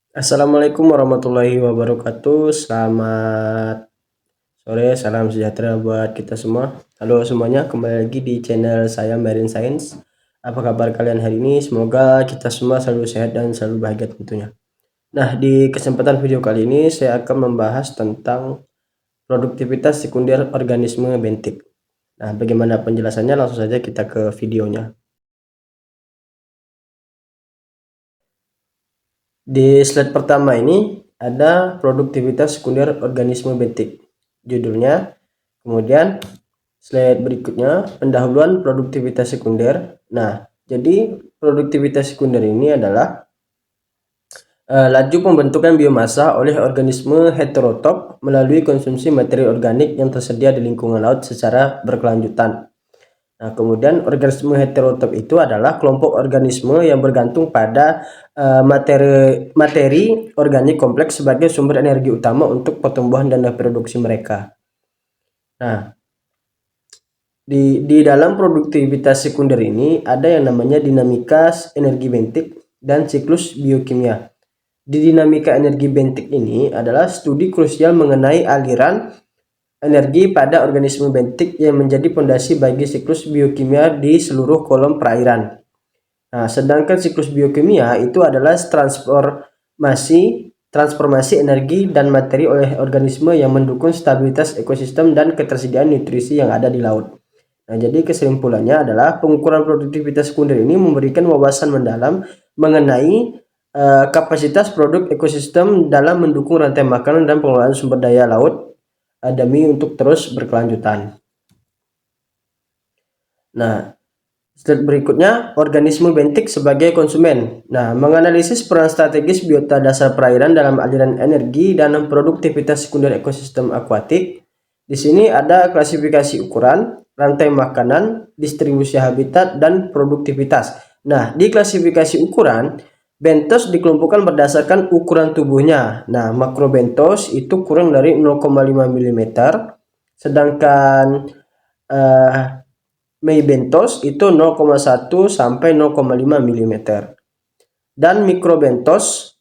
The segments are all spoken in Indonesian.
Assalamualaikum warahmatullahi wabarakatuh. Selamat sore, salam sejahtera buat kita semua. Halo semuanya, kembali lagi di channel saya Marine Science. Apa kabar kalian hari ini? Semoga kita semua selalu sehat dan selalu bahagia tentunya. Nah, di kesempatan video kali ini saya akan membahas tentang produktivitas sekunder organisme bentik. Nah, bagaimana penjelasannya? Langsung saja kita ke videonya. Di slide pertama ini ada produktivitas sekunder organisme bentik. Judulnya. Kemudian slide berikutnya pendahuluan produktivitas sekunder. Nah, jadi produktivitas sekunder ini adalah laju pembentukan biomasa oleh organisme heterotop melalui konsumsi materi organik yang tersedia di lingkungan laut secara berkelanjutan. Nah, kemudian organisme heterotop itu adalah kelompok organisme yang bergantung pada materi organik kompleks sebagai sumber energi utama untuk pertumbuhan dan reproduksi mereka. Nah, di dalam produktivitas sekunder ini ada yang namanya dinamika energi bentik dan siklus biokimia. Di dinamika energi bentik ini adalah studi krusial mengenai aliran energi pada organisme bentik yang menjadi fondasi bagi siklus biokimia di seluruh kolom perairan. Nah, sedangkan siklus biokimia itu adalah transformasi energi dan materi oleh organisme yang mendukung stabilitas ekosistem dan ketersediaan nutrisi yang ada di laut. Nah, jadi kesimpulannya adalah pengukuran produktivitas sekunder ini memberikan wawasan mendalam mengenai kapasitas produk ekosistem dalam mendukung rantai makanan dan pengelolaan sumber daya laut demi untuk terus berkelanjutan. Nah, slide berikutnya, organisme bentik sebagai konsumen. Nah, menganalisis peran strategis biota dasar perairan dalam aliran energi dan produktivitas sekunder ekosistem akuatik. Di sini ada klasifikasi ukuran, rantai makanan, distribusi habitat, dan produktivitas. Nah, di klasifikasi ukuran, bentos dikelompokkan berdasarkan ukuran tubuhnya. Nah, makrobentos itu kurang dari 0,5 mm, sedangkan meibentos itu 0,1 sampai 0,5 mm. Dan mikrobentos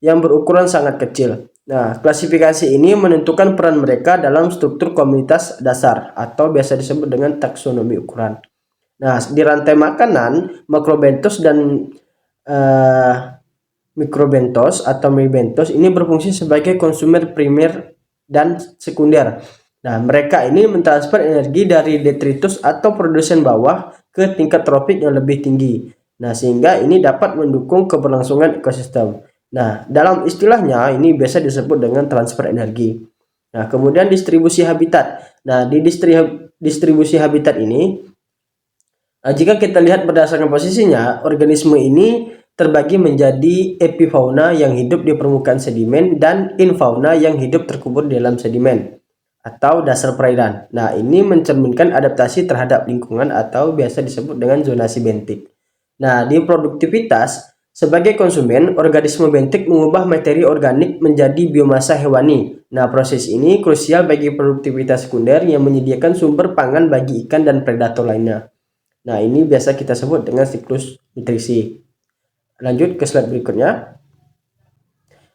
yang berukuran sangat kecil. Nah, klasifikasi ini menentukan peran mereka dalam struktur komunitas dasar atau biasa disebut dengan taksonomi ukuran. Nah, di rantai makanan, makrobentos dan mikrobentos atau meibentos ini berfungsi sebagai konsumer primer dan sekunder. Nah, mereka ini mentransfer energi dari detritus atau produsen bawah ke tingkat tropik yang lebih tinggi. Nah, sehingga ini dapat mendukung keberlangsungan ekosistem. Nah, dalam istilahnya ini biasa disebut dengan transfer energi. Nah, kemudian distribusi habitat. Nah, di distribusi habitat ini, jika kita lihat berdasarkan posisinya, organisme ini terbagi menjadi epifauna yang hidup di permukaan sedimen dan infauna yang hidup terkubur di dalam sedimen atau dasar perairan. Nah, ini mencerminkan adaptasi terhadap lingkungan atau biasa disebut dengan zonasi bentik. Nah, di produktivitas, sebagai konsumen, organisme bentik mengubah materi organik menjadi biomasa hewani. Nah, proses ini krusial bagi produktivitas sekunder yang menyediakan sumber pangan bagi ikan dan predator lainnya. Nah, ini biasa kita sebut dengan siklus nutrisi. Lanjut ke slide berikutnya.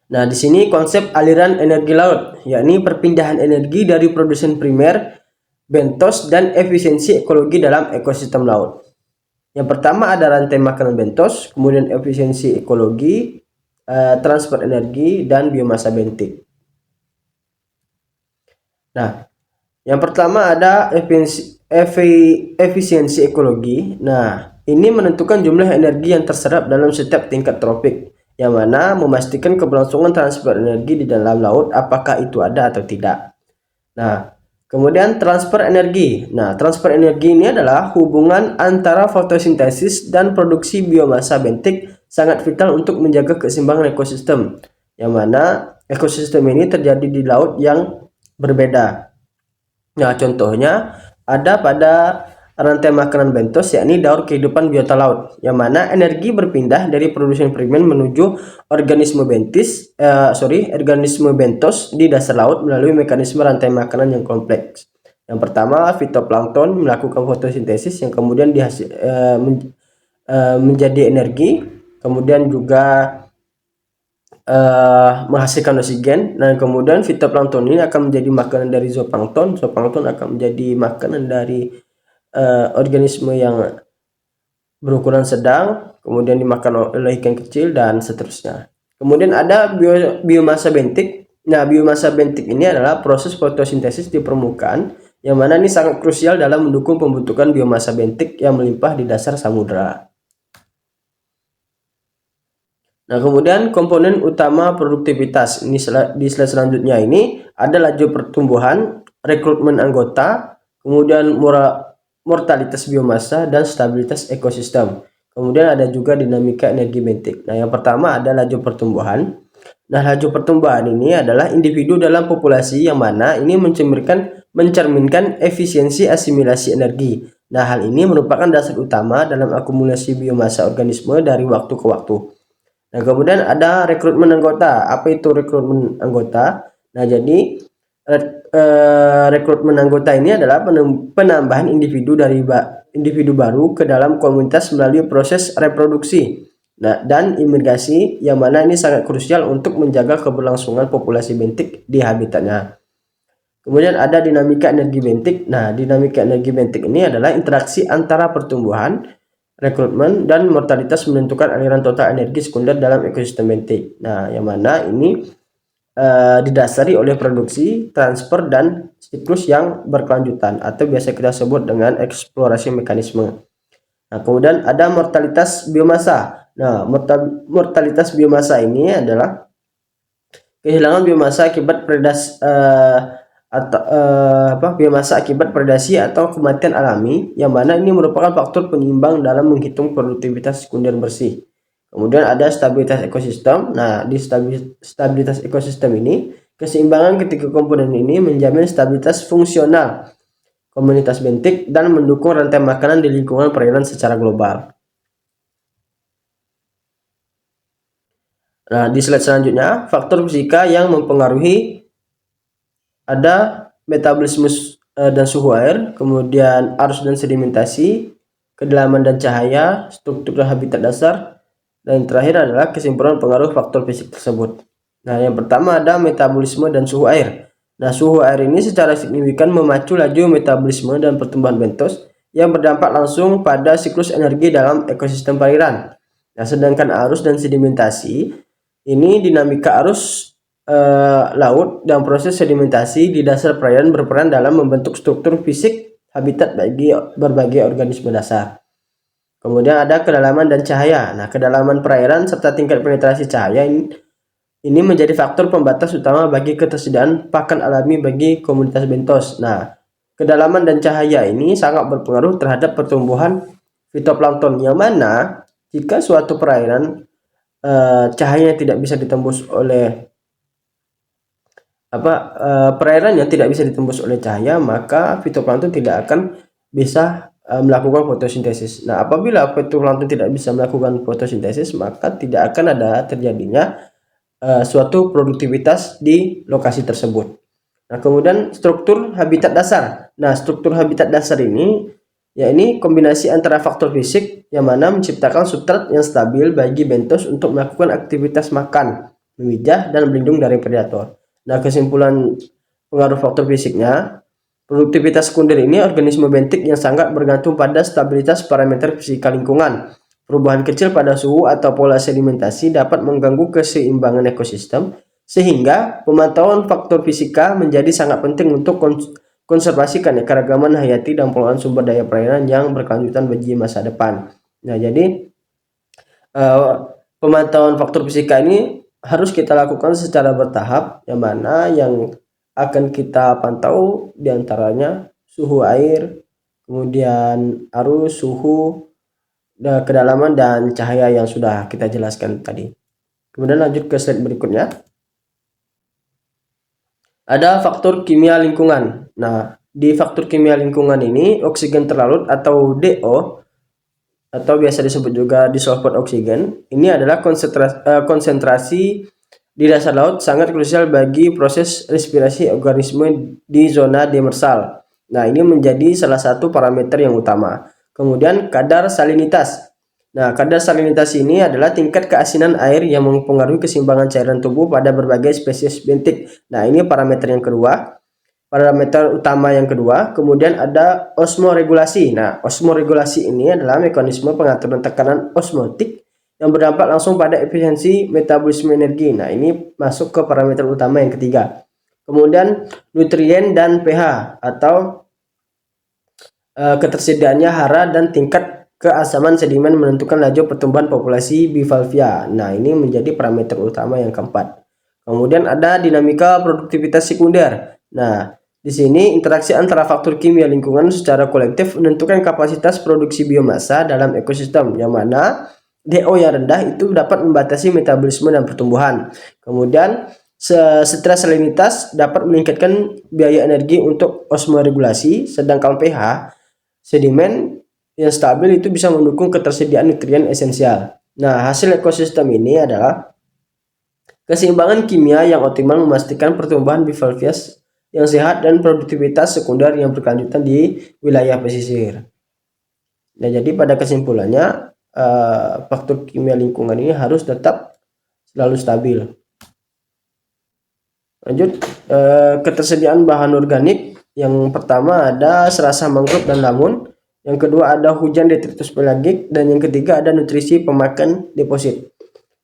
Nah, di sini konsep aliran energi laut, yakni perpindahan energi dari produsen primer, bentos, dan efisiensi ekologi dalam ekosistem laut. Yang pertama ada rantai makanan bentos, kemudian efisiensi ekologi, transfer energi, dan biomasa bentik. Nah, yang pertama ada efisiensi ekologi. Nah, ini menentukan jumlah energi yang terserap dalam setiap tingkat tropik, yang mana memastikan keberlangsungan transfer energi di dalam laut apakah itu ada atau tidak. Nah, kemudian transfer energi. Nah, transfer energi ini adalah hubungan antara fotosintesis dan produksi biomasa bentik sangat vital untuk menjaga keseimbangan ekosistem, yang mana ekosistem ini terjadi di laut yang berbeda. Nah, contohnya ada pada rantai makanan bentos, yakni daur kehidupan biota laut, yang mana energi berpindah dari produsen primer menuju organisme bentos di dasar laut melalui mekanisme rantai makanan yang kompleks. Yang pertama, fitoplankton melakukan fotosintesis yang kemudian menjadi energi, kemudian juga menghasilkan oksigen. Nah, kemudian fitoplankton ini akan menjadi makanan dari zooplankton. Zooplankton akan menjadi makanan dari organisme yang berukuran sedang, kemudian dimakan oleh ikan kecil dan seterusnya. Kemudian ada biomasa bentik. Nah, biomasa bentik ini adalah proses fotosintesis di permukaan yang mana ini sangat krusial dalam mendukung pembentukan biomasa bentik yang melimpah di dasar samudera. Nah, kemudian komponen utama produktivitas ini di slide selanjutnya ini ada laju pertumbuhan, rekrutmen anggota, kemudian mortalitas biomasa dan stabilitas ekosistem. Kemudian ada juga dinamika energi bentik. Nah, yang pertama ada laju pertumbuhan. Nah, laju pertumbuhan ini adalah individu dalam populasi yang mana ini mencerminkan efisiensi asimilasi energi. Nah, hal ini merupakan dasar utama dalam akumulasi biomasa organisme dari waktu ke waktu. Nah, kemudian ada rekrutmen anggota. Apa itu rekrutmen anggota? Nah, jadi rekrutmen anggota ini adalah penambahan individu individu baru ke dalam komunitas melalui proses reproduksi. Nah, dan imigrasi yang mana ini sangat krusial untuk menjaga keberlangsungan populasi bentik di habitatnya. Kemudian ada dinamika energi bentik. Nah, dinamika energi bentik ini adalah interaksi antara pertumbuhan, rekrutmen, dan mortalitas menentukan aliran total energi sekunder dalam ekosistem bentik. Nah, yang mana ini didasari oleh produksi, transfer, dan siklus yang berkelanjutan atau biasa kita sebut dengan eksplorasi mekanisme. Nah, kemudian ada mortalitas biomasa. Nah, mortalitas biomasa ini adalah kehilangan biomasa akibat biomasa akibat predasi atau kematian alami, yang mana ini merupakan faktor penyeimbang dalam menghitung produktivitas sekunder bersih. Kemudian ada stabilitas ekosistem. Nah, di stabilitas ekosistem ini, keseimbangan ketiga komponen ini menjamin stabilitas fungsional komunitas bentik dan mendukung rantai makanan di lingkungan perairan secara global. Nah, di slide selanjutnya, faktor fisika yang mempengaruhi ada metabolisme dan suhu air, kemudian arus dan sedimentasi, kedalaman dan cahaya, struktur dan habitat dasar, dan terakhir adalah kesimpulan pengaruh faktor fisik tersebut. Nah, yang pertama ada metabolisme dan suhu air. Nah, suhu air ini secara signifikan memacu laju metabolisme dan pertumbuhan bentos yang berdampak langsung pada siklus energi dalam ekosistem perairan. Nah, sedangkan arus dan sedimentasi ini dinamika arus laut dan proses sedimentasi di dasar perairan berperan dalam membentuk struktur fisik habitat bagi berbagai organisme dasar. Kemudian ada kedalaman dan cahaya. Nah, kedalaman perairan serta tingkat penetrasi cahaya ini menjadi faktor pembatas utama bagi ketersediaan pakan alami bagi komunitas bentos. Nah, kedalaman dan cahaya ini sangat berpengaruh terhadap pertumbuhan fitoplankton, yang mana jika suatu perairan cahaya tidak bisa ditembus oleh perairan yang tidak bisa ditembus oleh cahaya, maka fitoplankton tidak akan bisa melakukan fotosintesis. Nah, apabila fitoplankton tidak bisa melakukan fotosintesis, maka tidak akan ada terjadinya suatu produktivitas di lokasi tersebut. Nah, kemudian struktur habitat dasar. Nah, struktur habitat dasar ini ini kombinasi antara faktor fisik yang mana menciptakan substrat yang stabil bagi bentos untuk melakukan aktivitas makan, memijah, dan berlindung dari predator. Nah, kesimpulan pengaruh faktor fisiknya, produktivitas sekunder ini organisme bentik yang sangat bergantung pada stabilitas parameter fisika lingkungan. Perubahan kecil pada suhu atau pola sedimentasi dapat mengganggu keseimbangan ekosistem, sehingga pemantauan faktor fisika menjadi sangat penting untuk konservasi keanekaragaman hayati dan pengelolaan sumber daya perairan yang berkelanjutan bagi masa depan. Nah, jadi pemantauan faktor fisika ini harus kita lakukan secara bertahap, yang mana yang akan kita pantau diantaranya suhu air, kemudian arus, suhu, kedalaman, dan cahaya yang sudah kita jelaskan tadi. Kemudian lanjut ke slide berikutnya. Ada faktor kimia lingkungan. Nah, di faktor kimia lingkungan ini, oksigen terlarut atau DO, atau biasa disebut juga disolved oksigen, ini adalah konsentrasi di dasar laut sangat krusial bagi proses respirasi organisme di zona demersal. Nah, ini menjadi salah satu parameter yang utama. Kemudian kadar salinitas. Nah, kadar salinitas ini adalah tingkat keasinan air yang mempengaruhi keseimbangan cairan tubuh pada berbagai spesies bentik. Nah, ini parameter yang kedua. Parameter utama yang kedua, kemudian ada osmoregulasi. Nah, osmoregulasi ini adalah mekanisme pengaturan tekanan osmotik yang berdampak langsung pada efisiensi metabolisme energi. Nah, ini masuk ke parameter utama yang ketiga. Kemudian nutrien dan pH atau ketersediaannya hara dan tingkat keasaman sedimen menentukan laju pertumbuhan populasi bivalvia. Nah, ini menjadi parameter utama yang keempat. Kemudian ada dinamika produktivitas sekunder. Nah, di sini interaksi antara faktor kimia lingkungan secara kolektif menentukan kapasitas produksi biomasa dalam ekosistem, yang mana DO yang rendah itu dapat membatasi metabolisme dan pertumbuhan. Kemudian stres salinitas dapat meningkatkan biaya energi untuk osmoregulasi, sedangkan pH sedimen yang stabil itu bisa mendukung ketersediaan nutrien esensial. Nah, hasil ekosistem ini adalah keseimbangan kimia yang optimal memastikan pertumbuhan bivalvia yang sehat dan produktivitas sekunder yang berkelanjutan di wilayah pesisir. Nah, jadi pada kesimpulannya faktor kimia lingkungan ini harus tetap selalu stabil. Lanjut, ketersediaan bahan organik. Yang pertama ada serasa mangrove dan lamun, yang kedua ada hujan detritus pelagik, dan yang ketiga ada nutrisi pemakan deposit.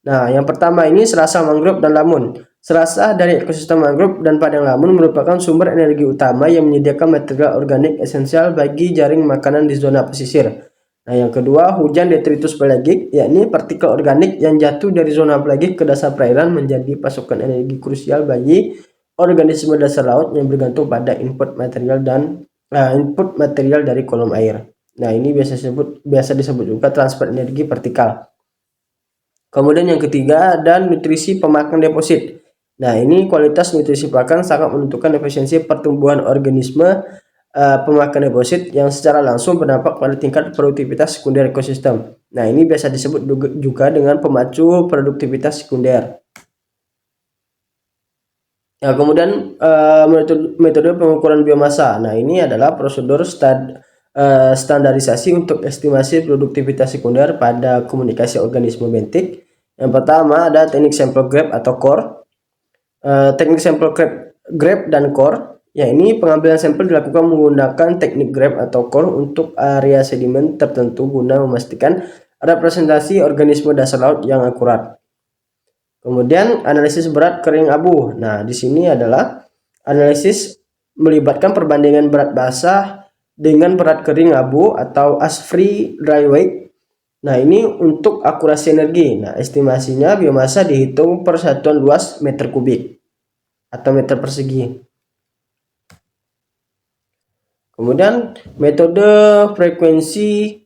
Nah, yang pertama ini serasa mangrove dan lamun. Serasa dari ekosistem mangrove dan padang lamun merupakan sumber energi utama yang menyediakan material organik esensial bagi jaring makanan di zona pesisir. Nah, yang kedua, hujan detritus pelagik, yakni partikel organik yang jatuh dari zona pelagik ke dasar perairan menjadi pasokan energi krusial bagi organisme dasar laut yang bergantung pada input material dari kolom air. Nah, ini biasa disebut juga transfer energi vertikal. Kemudian yang ketiga ada nutrisi pemakan deposit. Nah, ini kualitas nutrisi pakan sangat menentukan efisiensi pertumbuhan organisme pemakan deposit yang secara langsung berdampak pada tingkat produktivitas sekunder ekosistem. Nah, ini biasa disebut juga dengan pemacu produktivitas sekunder. Nah, kemudian metode pengukuran biomasa. Nah, ini adalah prosedur standarisasi untuk estimasi produktivitas sekunder pada komunikasi organisme bentik. Yang pertama ada teknik sampel grab atau core. Teknik sampel grab dan core, ya ini pengambilan sampel dilakukan menggunakan teknik grab atau core untuk area sedimen tertentu guna memastikan representasi organisme dasar laut yang akurat. Kemudian analisis berat kering abu. Nah, di sini adalah analisis melibatkan perbandingan berat basah dengan berat kering abu atau as-free dry weight. Nah, ini untuk akurasi energi. Nah, estimasinya biomasa dihitung per satuan luas meter kubik atau meter persegi. Kemudian metode frekuensi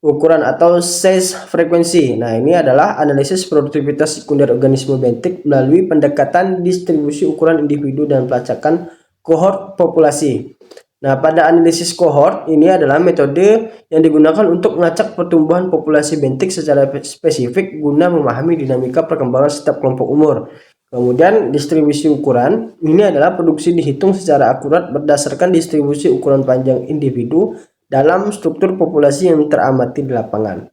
ukuran atau size frekuensi. Nah, ini adalah analisis produktivitas sekunder organisme bentik melalui pendekatan distribusi ukuran individu dan pelacakan kohort populasi. Nah, pada analisis kohort ini adalah metode yang digunakan untuk melacak pertumbuhan populasi bentik secara spesifik guna memahami dinamika perkembangan setiap kelompok umur. Kemudian distribusi ukuran ini adalah produksi dihitung secara akurat berdasarkan distribusi ukuran panjang individu dalam struktur populasi yang teramati di lapangan.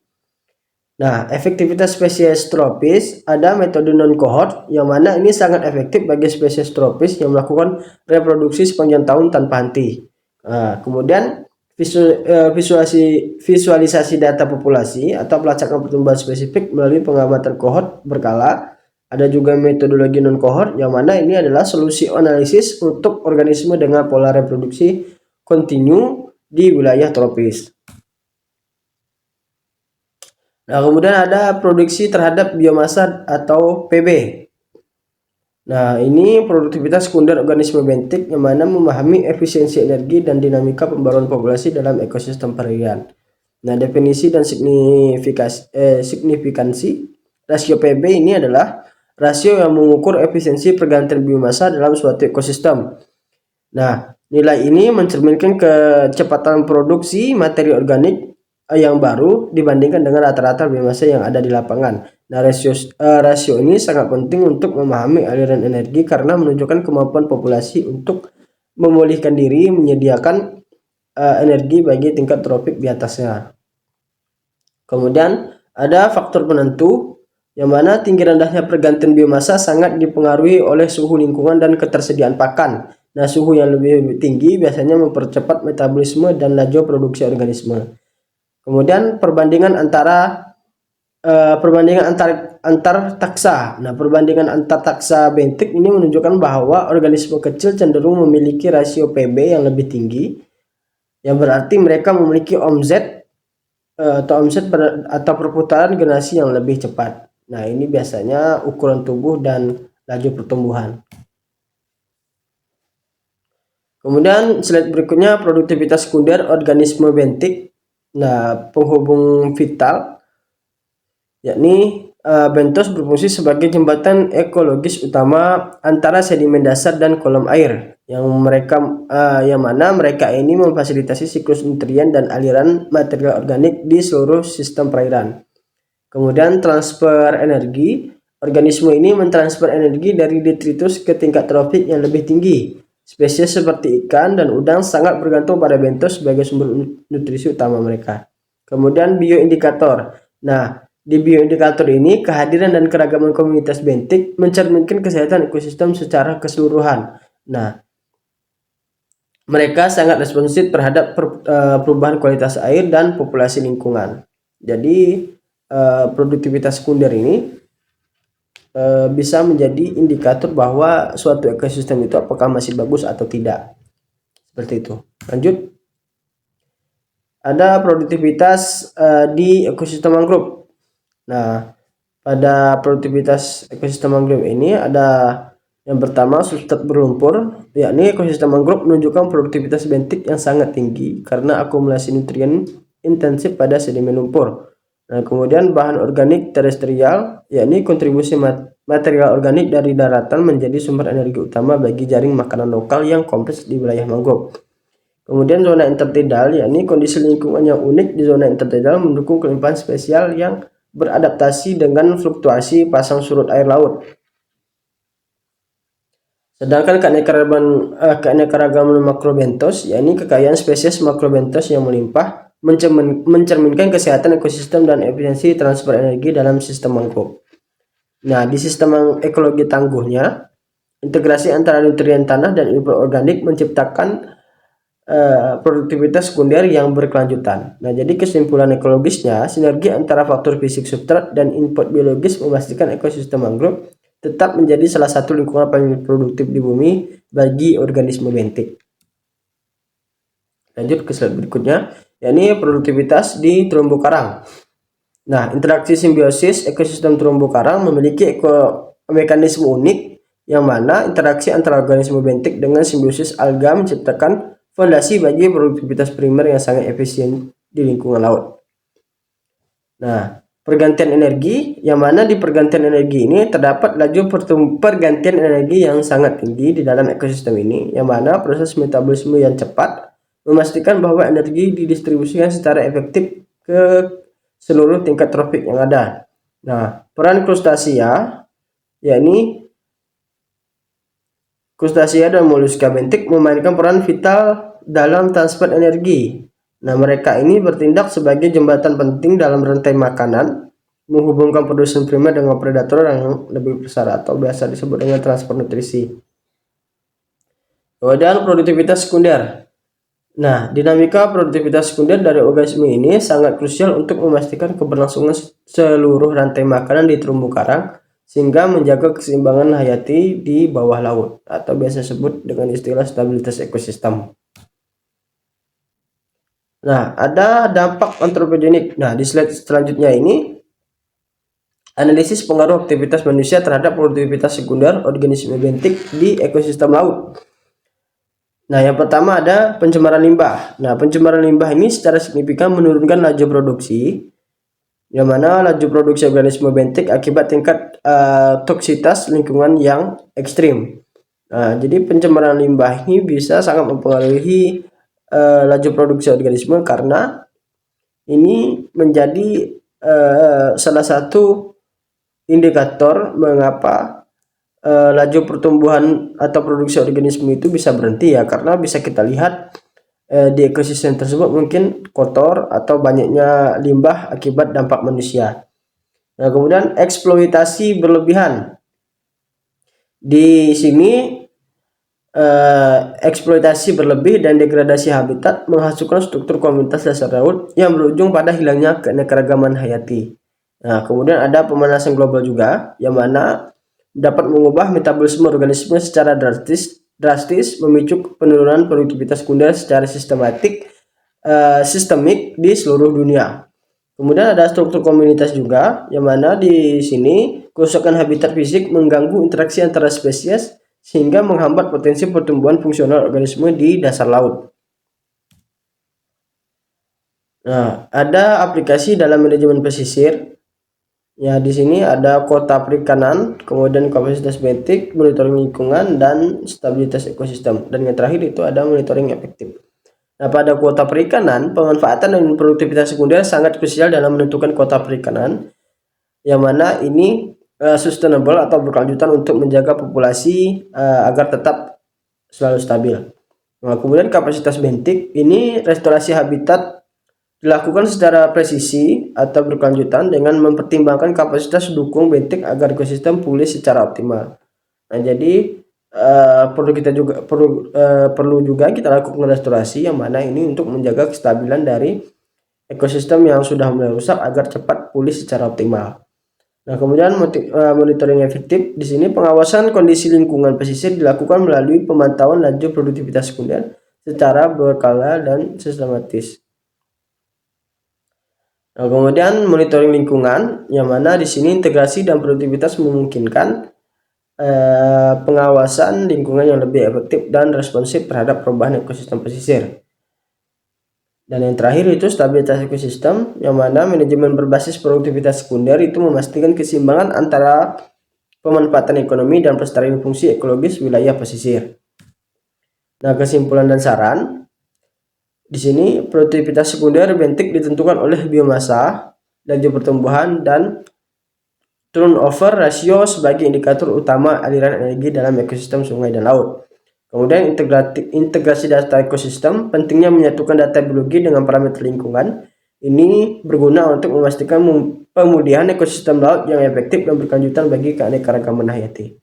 Nah, efektivitas spesies tropis ada metode non-cohort yang mana ini sangat efektif bagi spesies tropis yang melakukan reproduksi sepanjang tahun tanpa henti. Nah, kemudian visualisasi data populasi atau pelacakan pertumbuhan spesifik melalui pengamatan kohort berkala. Ada juga metodologi non-cohort yang mana ini adalah solusi analisis untuk organisme dengan pola reproduksi kontinu di wilayah tropis. Nah, kemudian ada produksi terhadap biomasa atau PB. Nah, ini produktivitas sekunder organisme bentik yang mana memahami efisiensi energi dan dinamika pembaruan populasi dalam ekosistem perairan. Nah, definisi dan signifikansi rasio PB ini adalah rasio yang mengukur efisiensi pergantian biomasa dalam suatu ekosistem. Nah, nilai ini mencerminkan kecepatan produksi materi organik yang baru dibandingkan dengan rata-rata biomasa yang ada di lapangan. Nah, rasio ini sangat penting untuk memahami aliran energi karena menunjukkan kemampuan populasi untuk memulihkan diri, menyediakan energi bagi tingkat tropik di atasnya. Kemudian ada faktor penentu, yang mana tinggi rendahnya pergantian biomasa sangat dipengaruhi oleh suhu lingkungan dan ketersediaan pakan. Nah, suhu yang lebih tinggi biasanya mempercepat metabolisme dan laju produksi organisme. Kemudian perbandingan antar taksa. Nah, perbandingan antar taksa bentik ini menunjukkan bahwa organisme kecil cenderung memiliki rasio PB yang lebih tinggi, yang berarti mereka memiliki omzet atau perputaran generasi yang lebih cepat. Nah, ini biasanya ukuran tubuh dan laju pertumbuhan. Kemudian slide berikutnya produktivitas sekunder organisme bentik. Nah, penghubung vital, yakni bentos berfungsi sebagai jembatan ekologis utama antara sedimen dasar dan kolam air, yang mana mereka ini memfasilitasi siklus nutrien dan aliran material organik di seluruh sistem perairan. Kemudian transfer energi, organisme ini mentransfer energi dari detritus ke tingkat trofik yang lebih tinggi. Spesies seperti ikan dan udang sangat bergantung pada bentos sebagai sumber nutrisi utama mereka. Kemudian bioindikator. Nah, di bioindikator ini kehadiran dan keragaman komunitas bentik mencerminkan kesehatan ekosistem secara keseluruhan. Nah, mereka sangat responsif terhadap perubahan kualitas air dan populasi lingkungan. Jadi produktivitas sekunder ini bisa menjadi indikator bahwa suatu ekosistem itu apakah masih bagus atau tidak. Seperti itu. Lanjut. Ada produktivitas di ekosistem mangrove. Nah, pada produktivitas ekosistem mangrove ini ada yang pertama substrat berlumpur, yakni ekosistem mangrove menunjukkan produktivitas bentik yang sangat tinggi karena akumulasi nutrien intensif pada sedimen lumpur. Nah, kemudian bahan organik terestrial, yakni kontribusi material organik dari daratan menjadi sumber energi utama bagi jaring makanan lokal yang kompleks di wilayah mangrove. Kemudian zona intertidal, yakni kondisi lingkungan yang unik di zona intertidal mendukung kelimpahan spesial yang beradaptasi dengan fluktuasi pasang surut air laut. Sedangkan keanekaragaman makrobentos, yakni kekayaan spesies makrobentos yang melimpah, mencerminkan kesehatan ekosistem dan efisiensi transfer energi dalam sistem mangrove. Nah, di sistem ekologi tangguhnya, integrasi antara nutrien tanah dan input organik menciptakan produktivitas sekunder yang berkelanjutan. Nah, jadi kesimpulan ekologisnya, sinergi antara faktor fisik substrat dan input biologis memastikan ekosistem mangrove tetap menjadi salah satu lingkungan paling produktif di bumi bagi organisme bentik. Lanjut ke slide berikutnya, yakni produktivitas di terumbu karang. Nah, interaksi simbiosis ekosistem terumbu karang memiliki mekanisme unik, yang mana interaksi antara organisme bentik dengan simbiosis alga menciptakan fondasi bagi produktivitas primer yang sangat efisien di lingkungan laut. Nah, pergantian energi, yang mana di pergantian energi ini terdapat laju pergantian energi yang sangat tinggi di dalam ekosistem ini, yang mana proses metabolisme yang cepat memastikan bahwa energi didistribusikan secara efektif ke seluruh tingkat trofik yang ada. Nah, peran krustasia, yakni krustasia dan moluska bentik memainkan peran vital dalam transfer energi. Nah, mereka ini bertindak sebagai jembatan penting dalam rantai makanan, menghubungkan produsen primer dengan predator yang lebih besar atau biasa disebut dengan transfer nutrisi. Kemudian produktivitas sekunder. Nah, dinamika produktivitas sekunder dari organisme ini sangat krusial untuk memastikan keberlangsungan seluruh rantai makanan di terumbu karang, sehingga menjaga keseimbangan hayati di bawah laut, atau biasa disebut dengan istilah stabilitas ekosistem. Nah, ada dampak antropogenik. Nah, di slide selanjutnya ini analisis pengaruh aktivitas manusia terhadap produktivitas sekunder organisme bentik di ekosistem laut. Nah, yang pertama ada pencemaran limbah. Nah, pencemaran limbah ini secara signifikan menurunkan laju produksi, yang mana laju produksi organisme bentik akibat tingkat toksitas lingkungan yang ekstrim. Nah, jadi pencemaran limbah ini bisa sangat mempengaruhi laju produksi organisme, karena ini menjadi salah satu indikator mengapa laju pertumbuhan atau produksi organisme itu bisa berhenti, ya, karena bisa kita lihat di ekosistem tersebut mungkin kotor atau banyaknya limbah akibat dampak manusia. Nah, kemudian eksploitasi berlebihan. Di sini eksploitasi berlebih dan degradasi habitat menghancurkan struktur komunitas dasar laut yang berujung pada hilangnya keanekaragaman hayati. Nah, kemudian ada pemanasan global juga, yang mana dapat mengubah metabolisme organisme secara drastis memicu penurunan produktivitas sekunder secara sistemik di seluruh dunia. Kemudian ada struktur komunitas juga, yang mana di sini kerusakan habitat fisik mengganggu interaksi antara spesies sehingga menghambat potensi pertumbuhan fungsional organisme di dasar laut. Nah, ada aplikasi dalam manajemen pesisir. Ya, di sini ada kuota perikanan, kemudian kapasitas betik, monitoring lingkungan, dan stabilitas ekosistem. Dan yang terakhir itu ada monitoring efektif. Nah, pada kuota perikanan, pemanfaatan dan produktivitas sekunder sangat krusial dalam menentukan kuota perikanan, yang mana ini sustainable atau berkelanjutan untuk menjaga populasi agar tetap selalu stabil. Nah, kemudian kapasitas bentik ini restorasi habitat dilakukan secara presisi atau berkelanjutan dengan mempertimbangkan kapasitas dukung bentik agar ekosistem pulih secara optimal. Nah, jadi perlu juga kita lakukan restorasi, yang mana ini untuk menjaga kestabilan dari ekosistem yang sudah mulai rusak agar cepat pulih secara optimal. Nah, kemudian monitoring efektif. Di sini pengawasan kondisi lingkungan pesisir dilakukan melalui pemantauan laju produktivitas sekunder secara berkala dan sistematis. Nah, kemudian monitoring lingkungan, yang mana di sini integrasi dan produktivitas memungkinkan pengawasan lingkungan yang lebih efektif dan responsif terhadap perubahan ekosistem pesisir. Dan yang terakhir itu stabilitas ekosistem, yang mana manajemen berbasis produktivitas sekunder itu memastikan keseimbangan antara pemanfaatan ekonomi dan pelestarian fungsi ekologis wilayah pesisir. Nah, kesimpulan dan saran. Di sini produktivitas sekunder bentik ditentukan oleh biomasa, laju pertumbuhan, dan turnover rasio sebagai indikator utama aliran energi dalam ekosistem sungai dan laut. Kemudian integrasi data ekosistem, pentingnya menyatukan data biologi dengan parameter lingkungan. Ini berguna untuk memastikan pemulihan ekosistem laut yang efektif dan berkelanjutan bagi keanekaragaman hayati.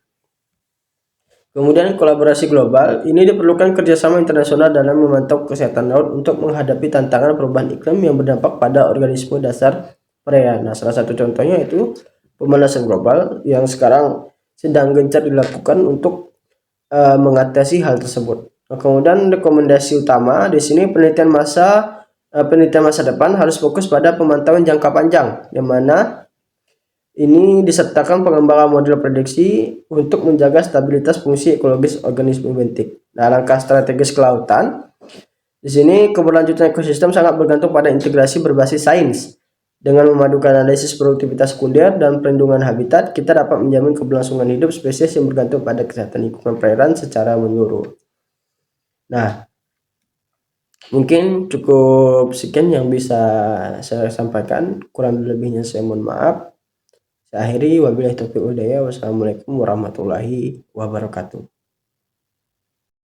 Kemudian kolaborasi global, ini diperlukan kerjasama internasional dalam memantau kesehatan laut untuk menghadapi tantangan perubahan iklim yang berdampak pada organisme dasar perairan. Nah, salah satu contohnya itu pemanasan global yang sekarang sedang gencar dilakukan untuk mengatasi hal tersebut. Nah, kemudian rekomendasi utama di sini penelitian masa depan harus fokus pada pemantauan jangka panjang, yang mana ini disertakan pengembangan model prediksi untuk menjaga stabilitas fungsi ekologis organisme bentik. Nah, langkah strategis kelautan. Di sini keberlanjutan ekosistem sangat bergantung pada integrasi berbasis sains. Dengan memadukan analisis produktivitas sekunder dan perlindungan habitat, kita dapat menjamin keberlangsungan hidup spesies yang bergantung pada kesehatan lingkungan perairan secara menyeluruh. Nah, mungkin cukup sekian yang bisa saya sampaikan. Kurang lebihnya saya mohon maaf. Saya akhiri, wabillahi taufiq wal hidayah. Wassalamualaikum warahmatullahi wabarakatuh.